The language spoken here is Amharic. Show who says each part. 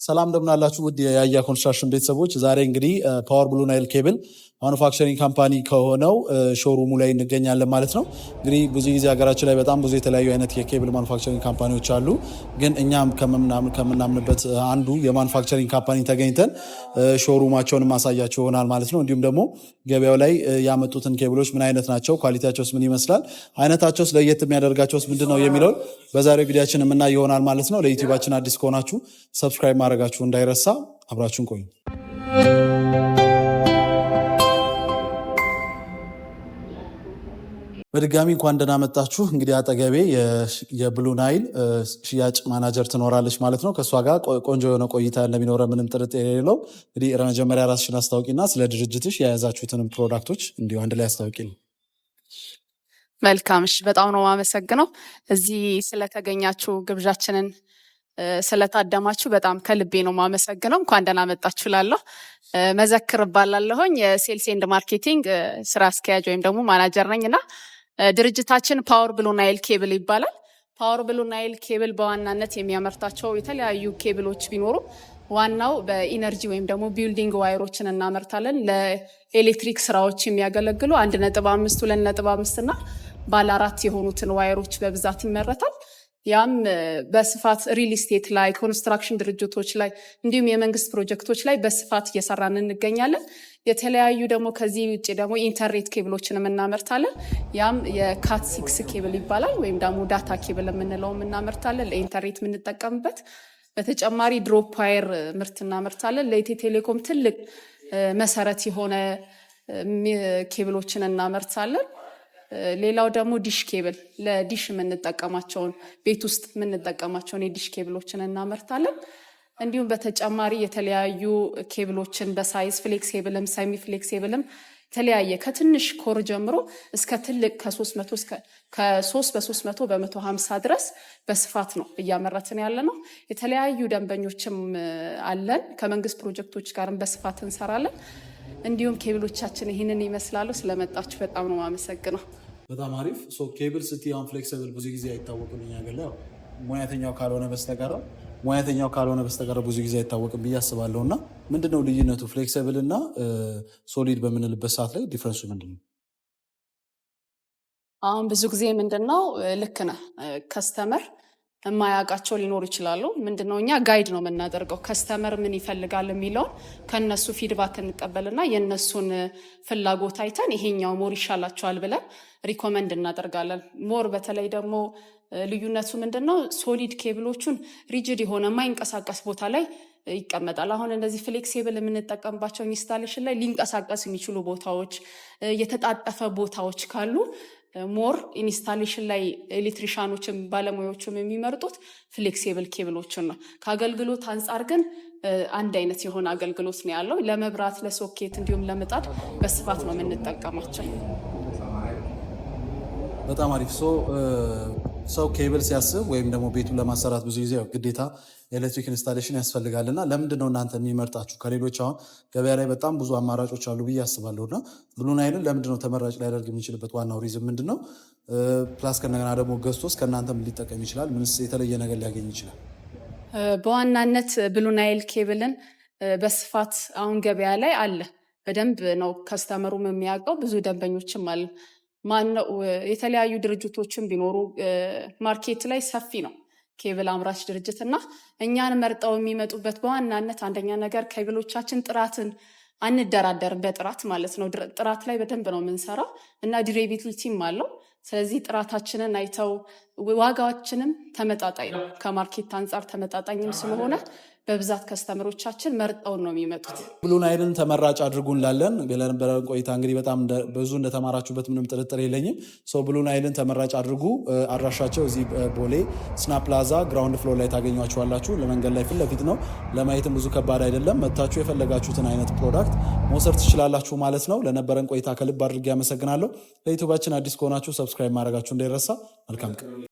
Speaker 1: ሰላም እንደምን አላችሁ ውድ የያያ ኮንስትራክሽን ቤተሰቦች። ዛሬ እንግዲህ ፓወር ብሉ ናይል ኬብል ማኑፋክቸሪንግ ካምፓኒ ከሆነው ሾሩሙ ላይ እንገኛለን ማለት ነው። እንግዲህ ብዙ ጊዜ ሀገራችን ላይ በጣም ብዙ የተለያዩ አይነት የኬብል ማኑፋክቸሪንግ ካምፓኒዎች አሉ። ግን እኛም ከምናምንበት አንዱ የማኑፋክቸሪንግ ካምፓኒ ተገኝተን ሾሩማቸውን ማሳያቸው ይሆናል ማለት ነው። እንዲሁም ደግሞ ገበያው ላይ ያመጡትን ኬብሎች ምን አይነት ናቸው፣ ኳሊቲያቸውስ ምን ይመስላል፣ አይነታቸውስ ለየት የሚያደርጋቸውስ ምንድነው የሚለው በዛሬው ቪዲዮአችን የምናይ ይሆናል ማለት ነው። ለዩቲዩባችን አዲስ ከሆናችሁ ሰብስክራይብ ማድረጋችሁ እንዳይረሳ፣ አብራችሁን ቆዩ። በድጋሚ እንኳን ደህና መጣችሁ። እንግዲህ አጠገቤ የብሉ ናይል ሽያጭ ማናጀር ትኖራለች ማለት ነው። ከእሷ ጋር ቆንጆ የሆነ ቆይታ እንደሚኖረ ምንም ጥርጥር የሌለው። እንግዲህ መጀመሪያ ራስሽን አስታውቂና ስለ ድርጅትሽ የያዛችሁትንም ፕሮዳክቶች እንዲሁ አንድ ላይ አስታውቂልኝ።
Speaker 2: መልካም፣ እሺ፣ በጣም ነው የማመሰግነው እዚህ ስለተገኛችሁ ግብዣችንን ስለታደማችሁ በጣም ከልቤ ነው የማመሰግነው። እንኳን ደህና መጣችሁ እላለሁ። መዘክር እባላለሁኝ የሴልስ ኤንድ ማርኬቲንግ ስራ አስኪያጅ ወይም ደግሞ ማናጀር ነኝና ድርጅታችን ፓወር ብሉ ናይል ኬብል ይባላል። ፓወር ብሉ ናይል ኬብል በዋናነት የሚያመርታቸው የተለያዩ ኬብሎች ቢኖሩ ዋናው በኢነርጂ ወይም ደግሞ ቢልዲንግ ዋይሮችን እናመርታለን። ለኤሌክትሪክ ስራዎች የሚያገለግሉ 1.5 2.5 እና ባለ 4 የሆኑትን ዋይሮች በብዛት ይመረታል። ያም በስፋት ሪል ስቴት ላይ፣ ኮንስትራክሽን ድርጅቶች ላይ እንዲሁም የመንግስት ፕሮጀክቶች ላይ በስፋት እየሰራን እንገኛለን። የተለያዩ ደግሞ ከዚህ ውጭ ደግሞ ኢንተርኔት ኬብሎችንም እናመርታለን። ያም የካት 6 ኬብል ይባላል ወይም ደግሞ ዳታ ኬብል የምንለው እናመርታለን ለኢንተርኔት የምንጠቀምበት። በተጨማሪ ድሮፕ ዋየር ምርት እናመርታለን። ለኢትዮ ቴሌኮም ትልቅ መሰረት የሆነ ኬብሎችን እናመርታለን። ሌላው ደግሞ ዲሽ ኬብል ለዲሽ የምንጠቀማቸውን ቤት ውስጥ የምንጠቀማቸውን የዲሽ ኬብሎችን እናመርታለን። እንዲሁም በተጨማሪ የተለያዩ ኬብሎችን በሳይዝ ፍሌክሲብልም ሰሚ ፍሌክሲብልም የተለያየ ከትንሽ ኮር ጀምሮ እስከ ትልቅ ከ3 በ300 በ150 ድረስ በስፋት ነው እያመረትን ያለ ነው። የተለያዩ ደንበኞችም አለን። ከመንግስት ፕሮጀክቶች ጋርም በስፋት እንሰራለን። እንዲሁም ኬብሎቻችን ይህንን ይመስላሉ። ስለመጣችሁ በጣም ነው የማመሰግነው።
Speaker 1: በጣም አሪፍ። ኬብል ስትይ አሁን ፍሌክሲብል ብዙ ጊዜ አይታወቅም እኛ ገለ ሙያተኛው ካልሆነ በስተቀር ብዙ ጊዜ አይታወቅም ብዬ አስባለሁ። እና ምንድነው ልዩነቱ ፍሌክሲብል እና ሶሊድ በምንልበት ሰዓት ላይ ዲፍረንሱ ምንድነው?
Speaker 2: አሁን ብዙ ጊዜ ምንድነው ልክ ነህ ከስተመር የማያውቃቸው ሊኖሩ ይችላሉ። ምንድነው እኛ ጋይድ ነው የምናደርገው። ከስተመር ምን ይፈልጋል የሚለውን ከነሱ ፊድባክ እንቀበልና የነሱን ፍላጎት አይተን ይሄኛው ሞር ይሻላቸዋል ብለን ሪኮመንድ እናደርጋለን። ሞር በተለይ ደግሞ ልዩነቱ ምንድነው ሶሊድ ኬብሎቹን ሪጅድ የሆነ የማይንቀሳቀስ ቦታ ላይ ይቀመጣል። አሁን እንደዚህ ፍሌክሲብል የምንጠቀምባቸው ኢንስታሌሽን ላይ ሊንቀሳቀስ የሚችሉ ቦታዎች፣ የተጣጠፈ ቦታዎች ካሉ ሞር ኢንስታሌሽን ላይ ኤሌክትሪሻኖችም ባለሙያዎችም የሚመርጡት ፍሌክሲብል ኬብሎችን ነው። ከአገልግሎት አንጻር ግን አንድ አይነት የሆነ አገልግሎት ነው ያለው። ለመብራት፣ ለሶኬት እንዲሁም ለምጣድ በስፋት ነው የምንጠቀማቸው።
Speaker 1: በጣም አሪፍ። ሰው ኬብል ሲያስብ ወይም ደግሞ ቤቱን ለማሰራት ብዙ ጊዜ ግዴታ ኤሌክትሪክ ኢንስታሌሽን ያስፈልጋልና ለምንድነው እናንተ የሚመርጣችሁ? ከሌሎች አሁን ገበያ ላይ በጣም ብዙ አማራጮች አሉ ብዬ አስባለሁ። እና ብሉ ናይልን ለምንድነው ተመራጭ ሊያደርግ የሚችልበት ዋናው ሪዝም ምንድነው? ፕላስ ከነገና ደግሞ ገዝቶስ ከእናንተም ሊጠቀም ይችላል። ምንስ የተለየ ነገር ሊያገኝ ይችላል?
Speaker 2: በዋናነት ብሉ ናይል ኬብልን በስፋት አሁን ገበያ ላይ አለ። በደንብ ነው ከስተመሩም የሚያውቀው። ብዙ ደንበኞችም አለ። ማነው የተለያዩ ድርጅቶችን ቢኖሩ ማርኬት ላይ ሰፊ ነው ኬብል አምራች ድርጅት እና እኛን መርጠው የሚመጡበት በዋናነት አንደኛ ነገር ኬብሎቻችን ጥራትን አንደራደርም። በጥራት ማለት ነው። ጥራት ላይ በደንብ ነው የምንሰራው እና ዲዩሬቢሊቲም አለው። ስለዚህ ጥራታችንን አይተው ዋጋችንም ተመጣጣኝ ነው። ከማርኬት አንጻር ተመጣጣኝም ስለሆነ በብዛት ከስተመሮቻችን መርጠውን ነው የሚመጡት።
Speaker 1: ብሉ ናይልን ተመራጭ አድርጉ እንላለን። ለነበረን ቆይታ እንግዲህ በጣም ብዙ እንደተማራችሁበት ምንም ጥርጥር የለኝም። ብሉ ናይልን ተመራጭ አድርጉ። አድራሻቸው እዚህ ቦሌ ስናፕ ፕላዛ ግራውንድ ፍሎር ላይ ታገኟቸዋላችሁ። ለመንገድ ላይ ፊት ለፊት ነው። ለማየትም ብዙ ከባድ አይደለም። መታችሁ የፈለጋችሁትን አይነት ፕሮዳክት መውሰድ ትችላላችሁ ማለት ነው። ለነበረን ቆይታ ከልብ አድርጌ ያመሰግናለሁ። ለዩቲዩባችን አዲስ ከሆናችሁ ሰብስክራይብ ማድረጋችሁ እንዳይረሳ። መልካም ቀን።